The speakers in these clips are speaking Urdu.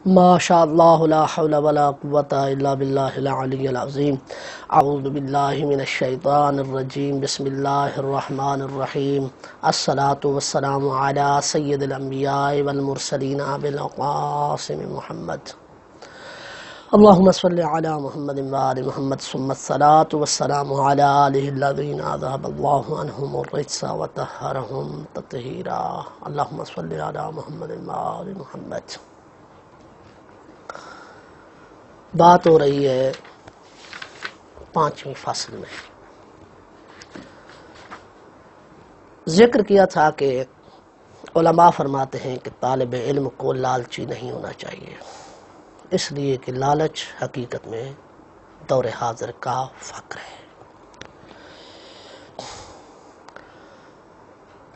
ماشاء اللہ لا حول ولا قوة الا باللہ العلی العظیم۔ اعوذ باللہ من الشیطان الرجیم، بسم اللہ الرحمن الرحیم۔ الصلاة والسلام علی سید الانبیاء والمرسلین ابی القاسم محمد۔ اللہم صل علی محمد وآل محمد، ثم الصلاة والسلام علی آلہ الذین اذہب اللہ عنہم الرجس وطہرہم تطہیرا۔ اللہم صل علی محمد وآل محمد۔ بات ہو رہی ہے 5ویں فصل میں۔ ذکر کیا تھا کہ علماء فرماتے ہیں کہ طالب علم کو لالچی نہیں ہونا چاہیے، اس لیے کہ لالچ حقیقت میں دور حاضر کا فقر ہے۔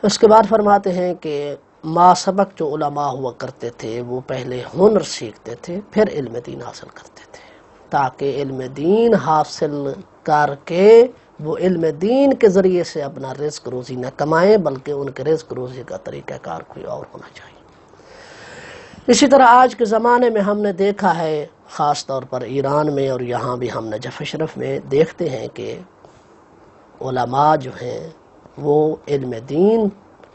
اس کے بعد فرماتے ہیں کہ ما سبق جو علماء ہوا کرتے تھے وہ پہلے ہنر سیکھتے تھے پھر علم دین حاصل کرتے تھے، تاکہ علم دین حاصل کر کے وہ علم دین کے ذریعے سے اپنا رزق روزی نہ کمائیں، بلکہ ان کے رزق روزی کا طریقہ کار کوئی اور ہونا چاہیے۔ اسی طرح آج کے زمانے میں ہم نے دیکھا ہے، خاص طور پر ایران میں اور یہاں بھی ہم نجف اشرف میں دیکھتے ہیں کہ علماء جو ہیں وہ علم دین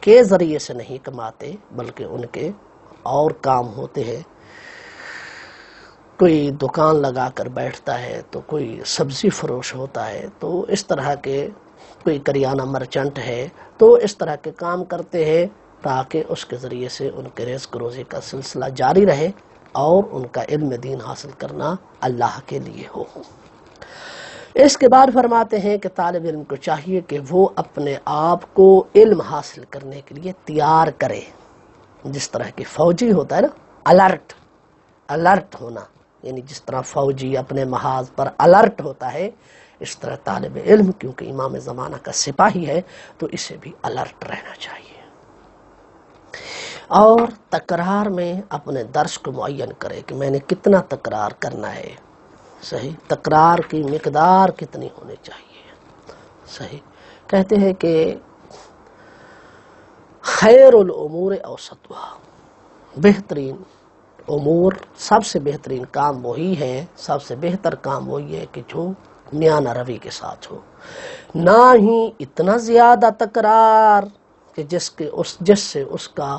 کے ذریعے سے نہیں کماتے، بلکہ ان کے اور کام ہوتے ہیں۔ کوئی دکان لگا کر بیٹھتا ہے، تو کوئی سبزی فروش ہوتا ہے، تو اس طرح کے کوئی کریانہ مرچنٹ ہے، تو اس طرح کے کام کرتے ہیں تاکہ اس کے ذریعے سے ان کے رزق روزی کا سلسلہ جاری رہے اور ان کا علم دین حاصل کرنا اللہ کے لیے ہو۔ اس کے بعد فرماتے ہیں کہ طالب علم کو چاہیے کہ وہ اپنے آپ کو علم حاصل کرنے کے لیے تیار کرے، جس طرح کہ فوجی ہوتا ہے نا، الرٹ ہونا، یعنی جس طرح فوجی اپنے محاذ پر الرٹ ہوتا ہے، اس طرح طالب علم کیونکہ امام زمانہ کا سپاہی ہے تو اسے بھی الرٹ رہنا چاہیے، اور تکرار میں اپنے درس کو معین کرے کہ میں نے کتنا تکرار کرنا ہے، صحیح، تکرار کی مقدار کتنی ہونی چاہیے، صحیح۔ کہتے ہیں کہ خیر الامور اوسطها، بہترین امور، سب سے بہترین کام وہی ہے، سب سے بہتر کام وہی ہے کہ جو میانہ روی کے ساتھ ہو، نہ ہی اتنا زیادہ تکرار کہ جس سے اس کا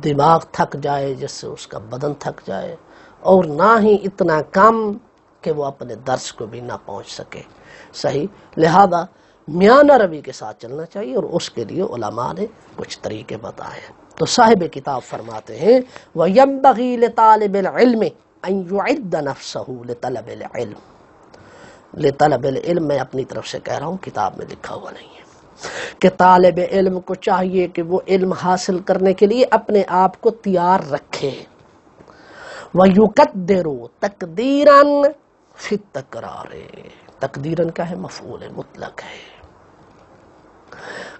دماغ تھک جائے، جس سے اس کا بدن تھک جائے، اور نہ ہی اتنا کم کہ وہ اپنے درس کو بھی نہ پہنچ سکے، صحیح۔ لہذا میانہ روی کے ساتھ چلنا چاہیے، اور اس کے لیے علماء نے کچھ طریقے بتائے ہیں۔ تو صاحب کتاب فرماتے ہیں وَيَنبَغِي لِطَالِبِ الْعِلْمِ أَن يُعِدَّ نَفْسَهُ لِطَلَبِ الْعِلْمِ۔ لِطَلَبِ الْعِلْمِ میں اپنی طرف سے کہہ رہا ہوں، کتاب میں لکھا ہوا نہیں ہے، کہ طالب علم کو چاہیے کہ وہ علم حاصل کرنے کے لیے اپنے آپ کو تیار رکھے۔ وَيُقَدِّرُ تَقْدِيرًا فِي التَّكْرَارِ، تقدیراً کیا ہے؟ مفعول مطلق ہے،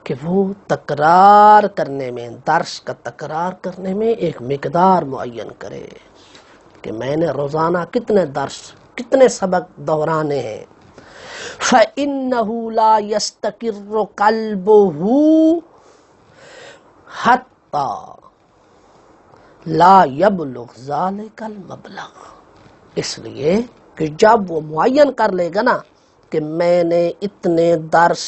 کہ وہ تکرار کرنے میں، درس کا تکرار کرنے میں ایک مقدار معین کرے کہ میں نے روزانہ کتنے درس، کتنے سبق دہرانے ہیں۔ فَإِنَّهُ لَا يَسْتَقِرُّ قَلْبُهُ حَتَّى لا يبلغ ذلك المبلغ، اس لیے کہ جب وہ معین کر لے گا نا کہ میں نے اتنے درس،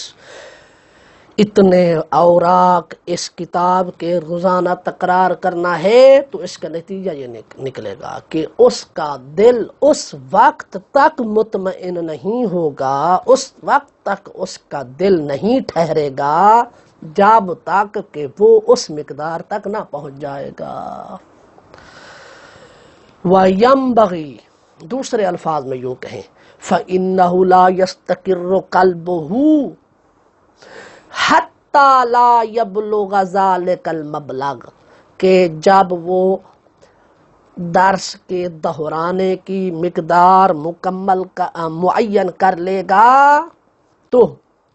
اتنے اوراق اس کتاب کے روزانہ تکرار کرنا ہے، تو اس کا نتیجہ یہ نکلے گا کہ اس کا دل اس وقت تک مطمئن نہیں ہوگا، اس وقت تک اس کا دل نہیں ٹھہرے گا جب تک کہ وہ اس مقدار تک نہ پہنچ جائے گا۔ وَيَنبَغِي، دوسرے الفاظ میں یوں کہیں فَإِنَّهُ لَا يَسْتَقِرُّ قَلْبُهُ حَتَّى لَا يَبْلُغَ ذَلِكَ الْمَبْلَغَ، کہ جب وہ درس کے دہرانے کی مقدار مکمل معین کر لے گا تو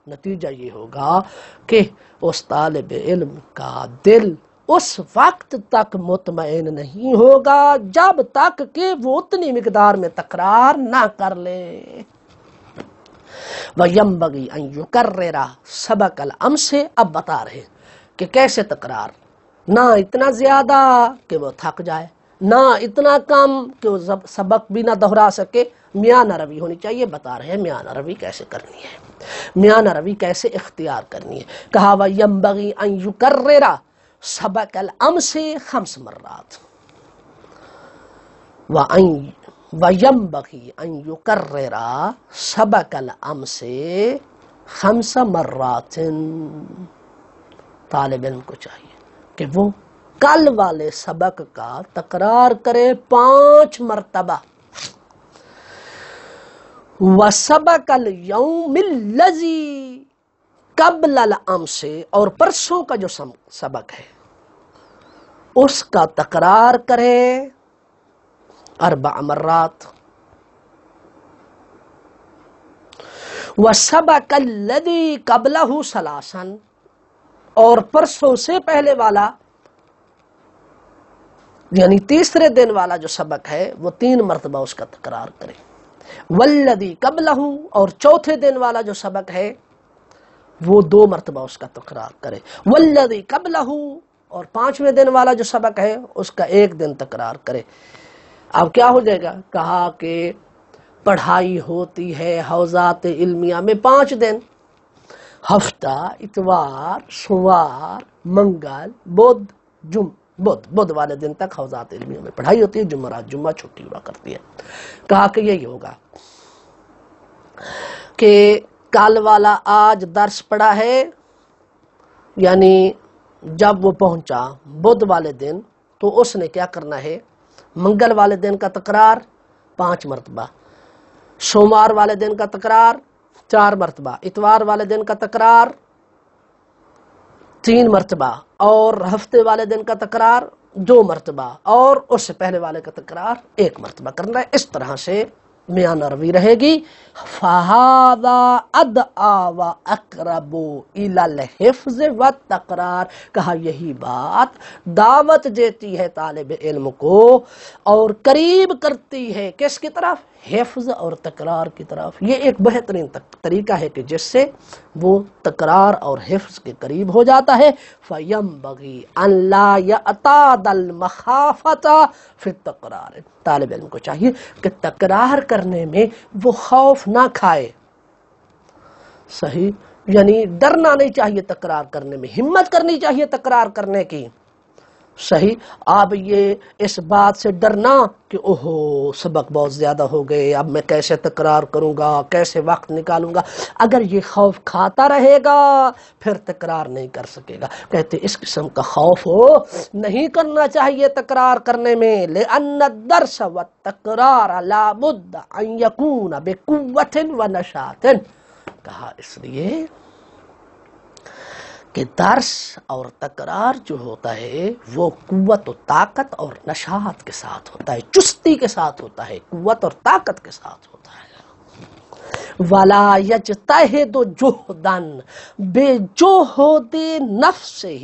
نتیجہ یہ ہوگا کہ اس طالب علم کا دل اس وقت تک مطمئن نہیں ہوگا جب تک کہ وہ اتنی مقدار میں تکرار نہ کر لے۔ وَيَنبَغِي أَن يُكَرِّرَ سَبَقَ الْأَمْسِ، اب بتا رہے کہ کیسے تکرار، نہ اتنا زیادہ کہ وہ تھک جائے، نہ اتنا کم کہ وہ سبق بھی نہ دہرا سکے، میانہ روی ہونی چاہیے۔ بتا رہے ہیں میانہ روی کیسے کرنی ہے، میانہ روی کیسے اختیار کرنی ہے۔ کہا وَيَنبَغِي أَن يُكَرِّرَ سَبَقَ الْأَمْسِ 5 مرات، وَيَنبَغِي أَن يُكَرِّرَ سَبَقَ الْأَمْسِ 5 مرات۔ طالب علم کو چاہیے کہ وہ کل والے سبق کا تکرار کرے 5 مرتبہ۔ وَسَبَقَ الْيَوْمِ الَّذِي قَبْلَ الْأَمْسِ، اور پرسوں کا جو سبق ہے اس کا تکرار کرے 4 مرات۔ وَسَبَقَ الَّذِي قَبْلَهُ 3، اور پرسوں سے پہلے والا یعنی تیسرے دن والا جو سبق ہے وہ 3 مرتبہ اس کا تکرار کرے۔ والذی قبلہ، اور چوتھے دن والا جو سبق ہے وہ 2 مرتبہ اس کا تکرار کرے۔ والذی قبلہ، اور 5ویں دن والا جو سبق ہے اس کا 1 دن تکرار کرے۔ اب کیا ہو جائے گا؟ کہا کہ پڑھائی ہوتی ہے حوزات علمیہ میں 5 دن، ہفتہ، اتوار، سوار، منگل، بدھ، بدھ والے دن تک حوزات علمیہ میں پڑھائی ہوتی ہے، جمعرات جمعہ چھٹی ہوا کرتی ہے۔ کہا کہ یہی ہوگا کہ کل والا آج درس پڑھا ہے، یعنی جب وہ پہنچا بدھ والے دن تو اس نے کیا کرنا ہے؟ منگل والے دن کا تکرار 5 مرتبہ، سوموار والے دن کا تکرار 4 مرتبہ، اتوار والے دن کا تکرار 3 مرتبہ، اور ہفتے والے دن کا تکرار 2 مرتبہ، اور اس سے پہلے والے کا تکرار 1 مرتبہ کرنا ہے۔ اس طرح سے میانہ روی رہے گی۔ فَهَذَا أَدْعَى وَأَقْرَبُ إِلَى الْحِفْظِ وَالتَّكْرَارِ، کہا یہی بات دعوت دیتی ہے طالب علم کو اور قریب کرتی ہے کس کی طرف؟ حفظ اور تکرار کی طرف۔ یہ ایک بہترین طریقہ ہے کہ جس سے وہ تکرار اور حفظ کے قریب ہو جاتا ہے۔ فَيَنبَغِي أَن لَا يَعْتَادَ الْمَخَافَةَ فِي التَّكْرَارِ، طالب علم کو چاہیے کہ تکرار کرنے میں وہ خوف نہ کھائے، صحیح، یعنی ڈرنا نہیں چاہیے تکرار کرنے میں، ہمت کرنی چاہیے تکرار کرنے کی، صحیح۔ اب یہ اس بات سے ڈرنا کہ اوہو سبق بہت زیادہ ہو گئے، اب میں کیسے تکرار کروں گا، کیسے وقت نکالوں گا، اگر یہ خوف کھاتا رہے گا پھر تکرار نہیں کر سکے گا۔ کہتے اس قسم کا خوف ہو نہیں کرنا چاہیے تکرار کرنے میں۔ لأن الدرس والتکرار لا بد ان یکون بقوت ونشاط، کہا اس لیے کہ درس اور تکرار جو ہوتا ہے وہ قوت و طاقت اور نشاط کے ساتھ ہوتا ہے، چستی کے ساتھ ہوتا ہے، قوت اور طاقت کے ساتھ ہوتا ہے۔ وَلَا يَجْتَهِدُ جُهْدًا بِجُهْدِ نَفْسِهِ،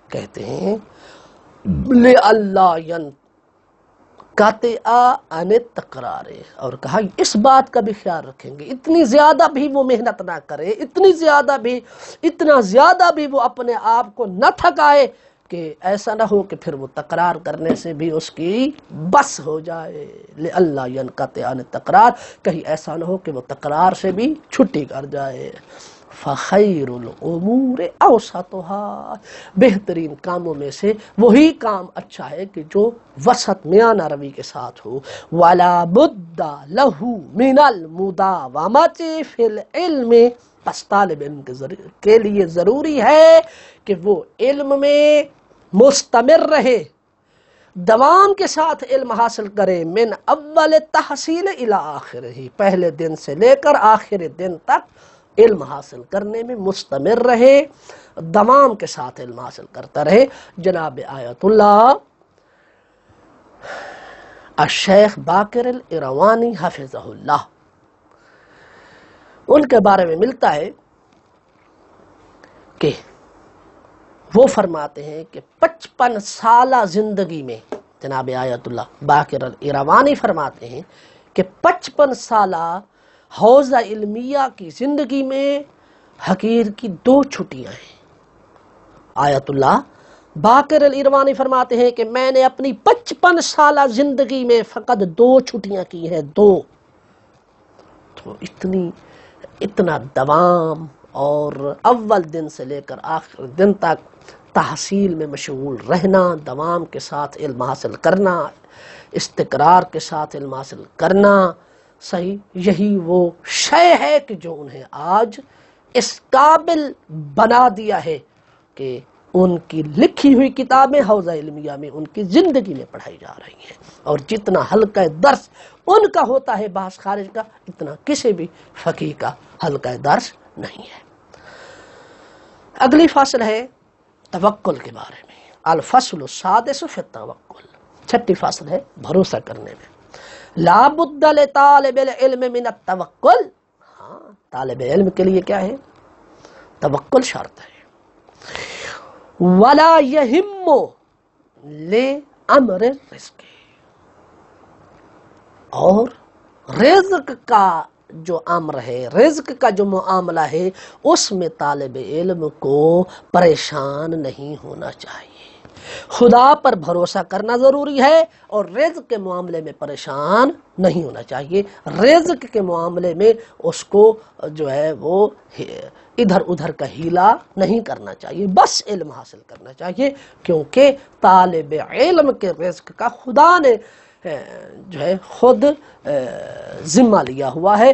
کہتے ہیں لِأَلَّا يَنْقَطِعَ عَنِ التَّكْرَارِ، اور کہا اس بات کا بھی خیال رکھیں گے اتنی زیادہ بھی وہ محنت نہ کرے، اتنا زیادہ بھی وہ اپنے آپ کو نہ تھکائے کہ ایسا نہ ہو کہ پھر وہ تکرار کرنے سے بھی اس کی بس ہو جائے۔ لِأَلَّا يَنْقَطِعَ عَنِ التَّكْرَارِ، کہیں ایسا نہ ہو کہ وہ تکرار سے بھی چھٹی کر جائے۔ فَخَيْرُ الْأُمُورِ أَوْسَطُهَا، بہترین کاموں میں سے وہی کام اچھا ہے کہ جو وسط میانہ روی کے ساتھ ہو۔ وَلَا بُدَّ لَهُ مِنَ الْمُدَاوَمَةِ فِي الْعِلْمِ، پس طالب علم کے لیے ضروری ہے کہ وہ علم میں مستمر رہے، دوام کے ساتھ علم حاصل کرے۔ من اول تحصیل الی آخرہ، پہلے دن سے لے کر آخر دن تک علم حاصل کرنے میں مستمر رہے، دوام کے ساتھ علم حاصل کرتا رہے۔ جناب آیت اللہ الشیخ باقر العروانی حفظہ اللہ، ان کے بارے میں ملتا ہے کہ وہ فرماتے ہیں کہ 55 سالہ زندگی میں، جناب آیت اللہ باقر العروانی فرماتے ہیں کہ 55 سالہ حوزہ علمیہ کی زندگی میں حقیر کی 2 چھٹیاں ہیں۔ آیت اللہ باقر الایروانی فرماتے ہیں کہ میں نے اپنی 55 سالہ زندگی میں فقط 2 چھٹیاں کی ہیں، 2۔ تو اتنا دوام اور اول دن سے لے کر آخر دن تک تحصیل میں مشغول رہنا، دوام کے ساتھ علم حاصل کرنا، استقرار کے ساتھ علم حاصل کرنا، صحیح یہی وہ شے ہے کہ جو انہیں آج اس قابل بنا دیا ہے کہ ان کی لکھی ہوئی کتابیں حوزہ علمیہ میں ان کی زندگی میں پڑھائی جا رہی ہیں، اور جتنا حلقہ درس ان کا ہوتا ہے بحث خارج کا، اتنا کسی بھی فقیہ کا حلقہ درس نہیں ہے۔ اگلی فصل ہے توکل کے بارے میں، الفصل السادس فی التوکل، 6ٹھی فصل ہے بھروسہ کرنے میں۔ لا بد لطالب العلم من التوکل، ہاں طالب علم کے لیے کیا ہے؟ توکل شرط ہے۔ ولا یہم لامر الرزق، اور رزق کا جو امر ہے، رزق کا جو معاملہ ہے، اس میں طالب علم کو پریشان نہیں ہونا چاہیے۔ خدا پر بھروسہ کرنا ضروری ہے اور رزق کے معاملے میں پریشان نہیں ہونا چاہیے۔ رزق کے معاملے میں اس کو جو ہے وہ ادھر ادھر کا ہیلا نہیں کرنا چاہیے، بس علم حاصل کرنا چاہیے، کیونکہ طالب علم کے رزق کا خدا نے جو ہے خود ذمہ لیا ہوا ہے،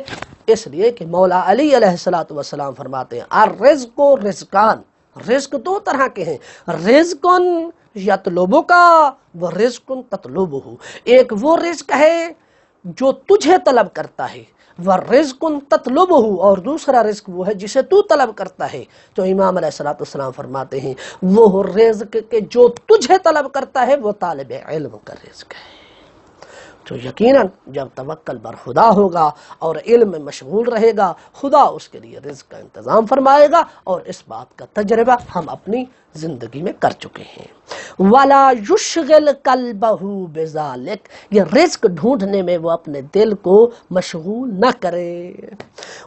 اس لیے کہ مولا علی علیہ السلام فرماتے ہیں الرزق رزقان، رزق 2 طرح کے ہیں، رزق یطلبک و رزق تطلبہ، ایک وہ رزق ہے جو تجھے طلب کرتا ہے، وَرِزْقٌ تَطْلُبُهُ، اور دوسرا رزق وہ ہے جسے تو طلب کرتا ہے۔ تو امام علیہ السلام فرماتے ہیں وہ رزق کہ جو تجھے طلب کرتا ہے وہ طالب علم کا رزق ہے۔ تو یقیناً جب توکل بر خدا ہوگا اور علم میں مشغول رہے گا، خدا اس کے لیے رزق کا انتظام فرمائے گا، اور اس بات کا تجربہ ہم اپنی زندگی میں کر چکے ہیں۔ وَلَا يُشْغِلْ قَلْبَهُ بِذَلِكَ، یہ رزق ڈھونڈنے میں وہ اپنے دل کو مشغول نہ کرے۔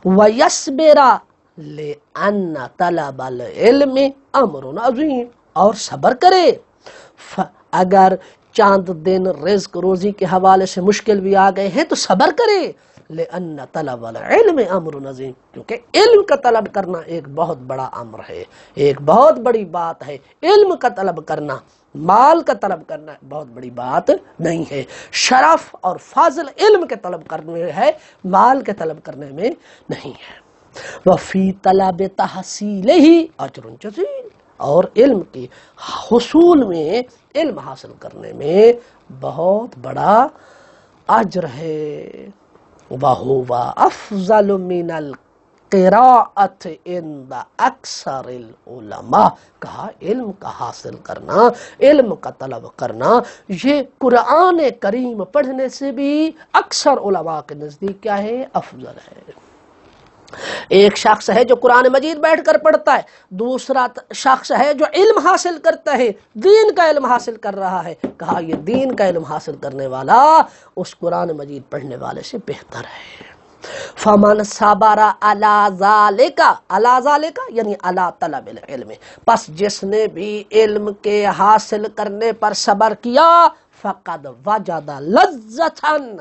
وَيَصْبِرَ لِأَنَّ طَلَبَ الْعِلْمِ أَمْرٌ عَظِيمٌ، اور صبر کرے، اگر چاند دن رزق روزی کے حوالے سے مشکل بھی آ گئے ہیں تو صبر کرے، لِأَنَّ طَلَبَ الْعِلْمِ أَمْرٌ عَظِيمٌ، کیونکہ علم کا طلب کرنا ایک بہت بڑا امر ہے، ایک بہت بڑی بات ہے۔ علم کا طلب کرنا، مال کا طلب کرنا بہت بڑی بات نہیں ہے، شرف اور فضل علم کے طلب کرنے میں ہے، مال کے طلب کرنے میں نہیں ہے۔ وَفِي طَلَبِ تَحْصِيلِهِ أَجْرٌ جَزِيلٌ، اور علم کے حصول میں، علم حاصل کرنے میں بہت بڑا اجر ہے۔ وَهُوَ أَفْضَلُ مِنَ الْقِرَاءَةِ عِنْدَ أَكْثَرِ الْعُلَمَاء، کہا علم کا حاصل کرنا، علم کا طلب کرنا، یہ قرآن کریم پڑھنے سے بھی اکثر علماء کے نزدیک کیا ہے؟ افضل ہے۔ ایک شخص ہے جو قرآن مجید بیٹھ کر پڑھتا ہے، دوسرا شخص ہے جو علم حاصل کرتا ہے، دین کا علم حاصل کر رہا ہے، کہا یہ دین کا علم حاصل کرنے والا اس قرآن مجید پڑھنے والے سے بہتر ہے۔ فَمَنْ صَبَرَ عَلَى ذَلِكَ، عَلَى ذَلِكَ یعنی عَلَى طَلَبِ الْعِلْمِ، پس جس نے بھی علم کے حاصل کرنے پر صبر کیا، فَقَدْ وَجَدَ لَذَّةً،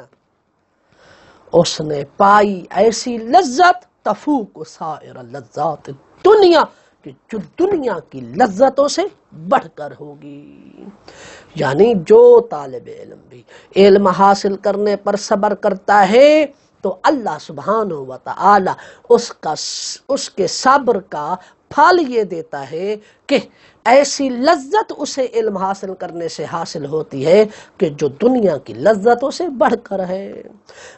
اس نے پائی ایسی لذت تفوق سائر اللذات دنیا، کہ جو دنیا کی لذتوں سے بڑھ کر ہوگی۔ یعنی جو طالب علم بھی علم حاصل کرنے پر صبر کرتا ہے تو اللہ سبحانہ و تعالی اس کے صبر کا پھل یہ دیتا ہے کہ ایسی لذت اسے علم حاصل کرنے سے حاصل ہوتی ہے کہ جو دنیا کی لذتوں سے بڑھ کر ہے۔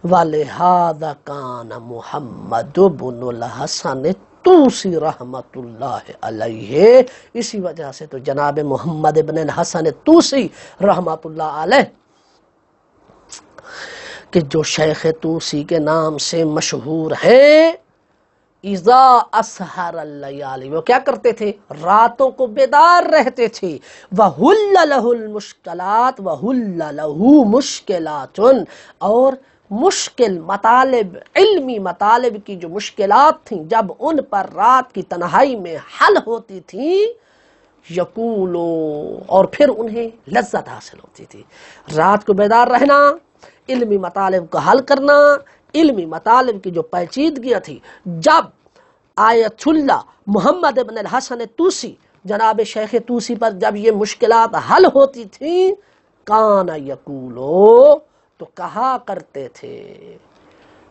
وَلِهَذَا كَانَ مُحَمَّدُ بْنُ الْحَسَنِ الطوسی رحمۃ اللہ علیہ، اسی وجہ سے تو جناب محمد ابن الحسن الطوسی رحمۃ اللہ علیہ، کہ جو شیخ طوسی کے نام سے مشہور ہیں، اذا اسحر اللیالی، وہ کیا کرتے تھے؟ راتوں کو بیدار رہتے تھے۔ وَحُلَّ لَهُ الْمُشْكِلَاتِ وَحُلَّ لَهُ مُشْكِلَاتٌ، اور مشکل مطالب، علمی مطالب کی جو مشکلات تھیں، جب ان پر رات کی تنہائی میں حل ہوتی تھیں یقولو، اور پھر انہیں لذت حاصل ہوتی تھی۔ رات کو بیدار رہنا، علمی مطالب کو حل کرنا، علمی مطالب کی جو پیچیدگیاں تھی، جب آیت اللہ محمد ابن الحسن توسی، جناب شیخ توسی پر جب یہ مشکلات حل ہوتی تھیں، کان یقولو، تو کہا کرتے تھے،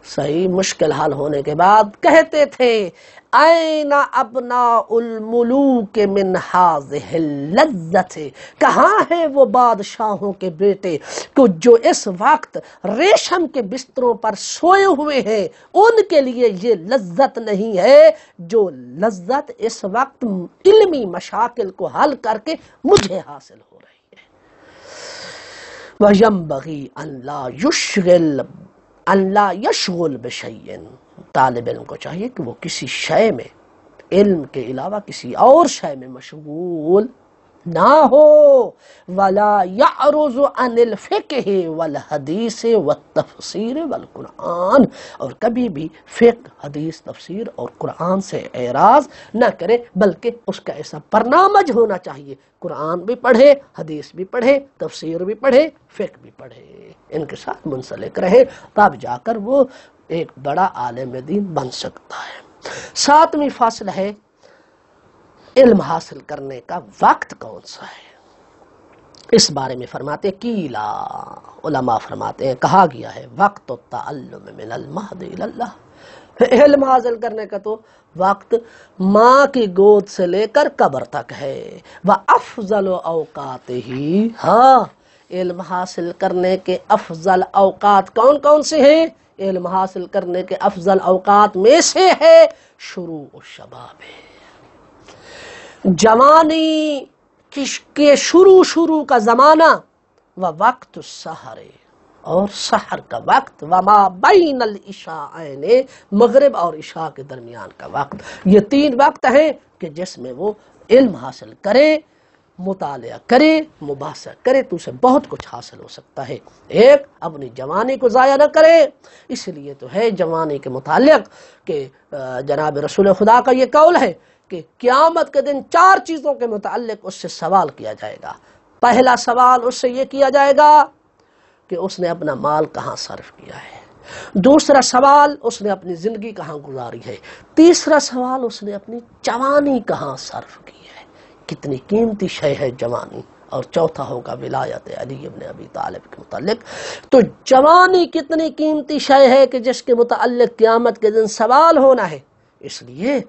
صحیح مشکل حل ہونے کے بعد کہتے تھے، این ابناء الملوک من ہذہ اللذت، کہاں ہے وہ بادشاہوں کے بیٹے کو جو اس وقت ریشم کے بستروں پر سوئے ہوئے ہیں، ان کے لیے یہ لذت نہیں ہے جو لذت اس وقت علمی مشاکل کو حل کر کے مجھے حاصل ہو رہی ہے۔ وَيَنبَغِي أَن لَا يَشْغُلْ بِشَيْءٍ، طالب علم کو چاہیے کہ وہ کسی شے میں، علم کے علاوہ کسی اور شے میں مشغول نہ ہو، وَلَا يَعْرُضُ عَنِ الْفِقْهِ وَالْحَدِيثِ وَالتَّفْسِيرِ وَالْقُرْآنِ، اور کبھی بھی فقہ، حدیث، تفسیر اور قرآن سے اعراض نہ کرے، بلکہ اس کا ایسا برنامج ہونا چاہیے، قرآن بھی پڑھے، حدیث بھی پڑھے، تفسیر بھی پڑھے، فقہ بھی پڑھے، ان کے ساتھ منسلک رہے، تب جا کر وہ ایک بڑا عالم دین بن سکتا ہے۔ ساتویں فصل ہے علم حاصل کرنے کا وقت کون سا ہے۔ اس بارے میں فرماتے ہیں، کیلا، علماء فرماتے ہیں، کہا گیا ہے، وقت التعلم من المہد الی اللہ، علم حاصل کرنے کا تو وقت ماں کی گود سے لے کر قبر تک ہے۔ وَأَفْضَلُ أَوْقَاتِهِ، ہاں علم حاصل کرنے کے افضل اوقات کون کون سے ہیں؟ علم حاصل کرنے کے افضل اوقات میں سے ہے شروع الشباب، جوانی کے شروع کا زمانہ، وقت السحر، اور سحر کا وقت، وما بین العشاءین، مغرب اور عشاء کے درمیان کا وقت، یہ تین وقت ہیں کہ جس میں وہ علم حاصل کرے، مطالعہ کرے، مباحثہ کرے، تو اسے بہت کچھ حاصل ہو سکتا ہے۔ ایک، اپنی جوانی کو ضائع نہ کرے، اس لیے تو ہے جوانی کے متعلق کہ جناب رسول خدا کا یہ قول ہے کہ قیامت کے دن 4 چیزوں کے متعلق اس سے سوال کیا جائے گا۔ پہلا سوال اس سے یہ کیا جائے گا کہ اس نے اپنا مال کہاں صرف کیا ہے، دوسرا سوال اس نے اپنی زندگی کہاں گزاری ہے، تیسرا سوال اس نے اپنی جوانی کہاں صرف کی ہے، کتنی قیمتی شے ہے جوانی، اور چوتھا ہوگا ولایت علی ابن ابی طالب کے متعلق۔ تو جوانی کتنی قیمتی شے ہے کہ جس کے متعلق قیامت کے دن سوال ہونا ہے، اس لیے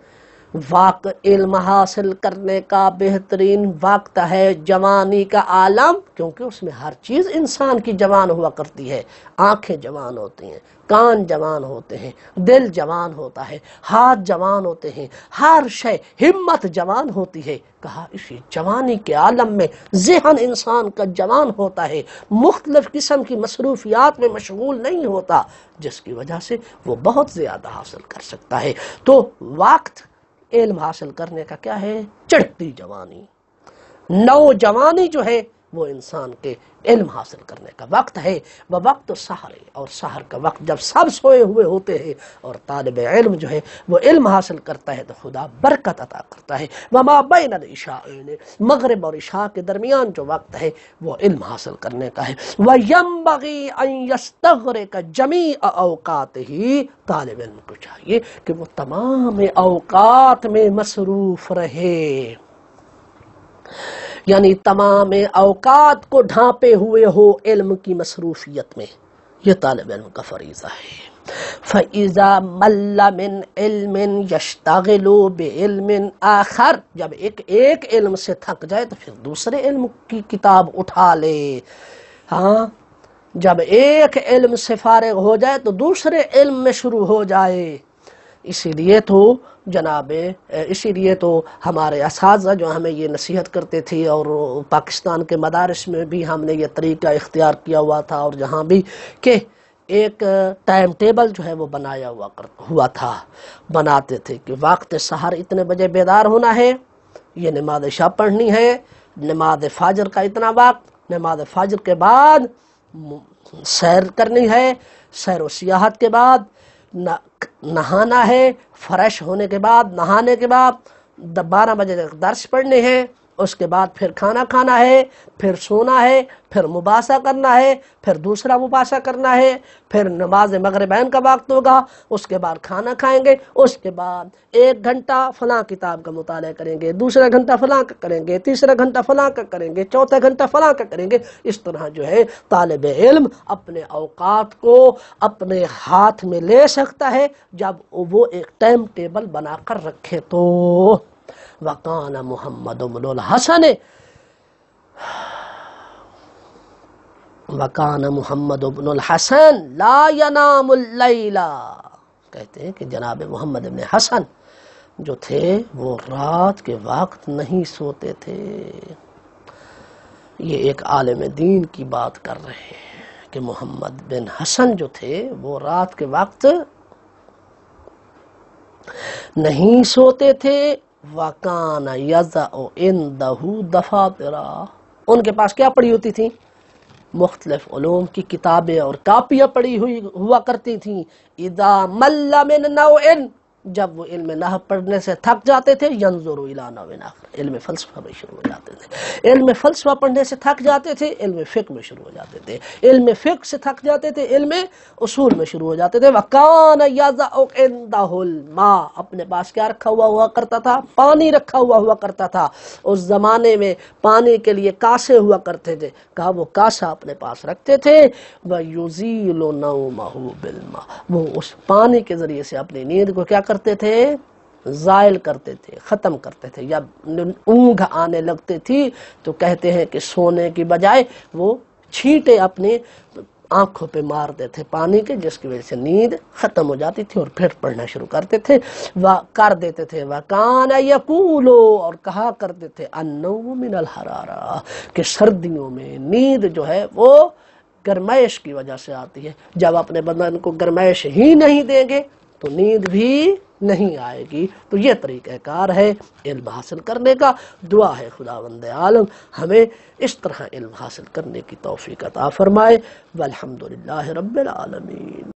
علم حاصل کرنے کا بہترین وقت ہے جوانی کا عالم، کیونکہ اس میں ہر چیز انسان کی جوان ہوا کرتی ہے، آنکھیں جوان ہوتی ہیں، کان جوان ہوتے ہیں، دل جوان ہوتا ہے، ہاتھ جوان ہوتے ہیں، ہر شے، ہمت جوان ہوتی ہے۔ کہا اسی جوانی کے عالم میں ذہن انسان کا جوان ہوتا ہے، مختلف قسم کی مصروفیات میں مشغول نہیں ہوتا، جس کی وجہ سے وہ بہت زیادہ حاصل کر سکتا ہے۔ تو وقت علم حاصل کرنے کا کیا ہے؟ چڑھتی جوانی، نوجوانی جو ہے وہ انسان کے علم حاصل کرنے کا وقت ہے۔ وہ وقت سحر، اور سحر کا وقت جب سب سوئے ہوئے ہوتے ہیں اور طالب علم جو ہے وہ علم حاصل کرتا ہے تو خدا برکت عطا کرتا ہے۔ وما بین العشاءین، مغرب اور عشاء کے درمیان جو وقت ہے وہ علم حاصل کرنے کا ہے۔ وَيَنبَغِي أَن يَسْتَغْرِقَ جَمِيعَ أَوْقَاتِهِ، طالب علم کو چاہیے کہ وہ تمام اوقات میں مصروف رہے، یعنی تمام اوقات کو ڈھانپے ہوئے ہو علم کی مصروفیت میں، یہ طالب علم کا فریضہ ہے۔ فَإِذَا مَلَّ مِنْ عِلْمٍ يَشْتَغِلُ بِعِلْمٍ آخر، جب ایک علم سے تھک جائے تو پھر دوسرے علم کی کتاب اٹھا لے، ہاں جب ایک علم سے فارغ ہو جائے تو دوسرے علم میں شروع ہو جائے۔ اسی لیے تو ہمارے اساتذہ جو ہمیں یہ نصیحت کرتے تھے، اور پاکستان کے مدارس میں بھی ہم نے یہ طریقہ اختیار کیا ہوا تھا، اور جہاں بھی کہ ایک ٹائم ٹیبل جو ہے وہ بنایا ہوا تھا، بناتے تھے کہ وقت سحر اتنے بجے بیدار ہونا ہے، یہ نماز عشاء پڑھنی ہے، نماز فجر کا اتنا وقت، نماز فجر کے بعد سیر کرنی ہے، سیر و سیاحت کے بعد نہانا ہے، فریش ہونے کے بعد، نہانے کے بعد 12 بجے تک درس پڑھنے ہیں، اس کے بعد پھر کھانا کھانا ہے، پھر سونا ہے، پھر مباحثہ کرنا ہے، پھر دوسرا مباحثہ کرنا ہے، پھر نماز مغربین کا وقت ہوگا، اس کے بعد کھانا کھائیں گے، اس کے بعد 1 گھنٹہ فلاں کتاب کا مطالعہ کریں گے، دوسرا گھنٹہ فلاں کا کریں گے، تیسرا گھنٹہ فلاں کا کریں گے، چوتھا گھنٹہ فلاں کا کریں گے۔ اس طرح جو ہے طالب علم اپنے اوقات کو اپنے ہاتھ میں لے سکتا ہے جب وہ ایک ٹائم ٹیبل بنا کر رکھے تو۔ وَقَانَ مُحَمَّدُ بْنُ الْحَسَنِ وَقَانَ مُحَمَّدُ بْنُ الْحَسَنِ لَا يَنَامُ اللَّيْلَ، کہتے ہیں کہ جناب محمد بن حسن جو تھے وہ رات کے وقت نہیں سوتے تھے۔ یہ ایک عالم دین کی بات کر رہے ہیں کہ محمد بن حسن جو تھے وہ رات کے وقت نہیں سوتے تھے۔ وَكَانَ يَضَعُ عِنْدَهُ دَفَاتِرَ، ان کے پاس کیا پڑی ہوتی تھیں؟ مختلف علوم کی کتابیں اور کاپیاں پڑی ہوا کرتی تھیں۔ اذا مل من نوع، جب وہ علم نحو پڑھنے سے تھک جاتے تھے، ينظر الى نوع آخر، علم فلسفہ میں شروع ہو جاتے تھے۔ علم فلسفہ پڑھنے سے تھک جاتے تھے، علم فقہ میں شروع ہو جاتے تھے۔ علم فقہ سے تھک جاتے تھے، علم اصول میں شروع ہو جاتے تھے۔ وَكَانَ يَضَعُ عِنْدَهُ الْمَاءَ، اپنے پاس کیا رکھا ہوا کرتا تھا؟ پانی رکھا ہوا کرتا تھا۔ اس زمانے میں پانی کے لیے کاسے ہوا کرتے تھے، کہا وہ کاسا اپنے پاس رکھتے تھے۔ وَيُزِيلُ نَوْمَهُ بِالْمَاءِ، وہ اس پانی کے ذریعے سے اپنی نیند کو کیا کرتے تھے؟ زائل کرتے تھے، ختم کرتے تھے۔ جب اونگھ آنے لگتی تھی تو کہتے ہیں کہ سونے کی بجائے وہ چھینٹے اپنے آنکھوں پہ مارتے تھے پانی کے، جس کی وجہ سے نیند ختم ہو جاتی تھی اور پھر پڑھنا شروع کرتے تھے کر دیتے تھے۔ وَكَانَ يَقُولُ، اور کہا کرتے تھے، النَّوْمُ مِنَ الْحَرَارَةِ، کہ سردیوں میں نیند جو ہے وہ گرمائش کی وجہ سے آتی ہے۔ جب اپنے بدن کو گرمائش ہی نہیں دیں گے تو نیند بھی نہیں آئے گی۔ تو یہ طریقہ کار ہے علم حاصل کرنے کا۔ دعا ہے خداوند عالم ہمیں اس طرح علم حاصل کرنے کی توفیق عطا فرمائے۔ والحمدللہ رب العالمین۔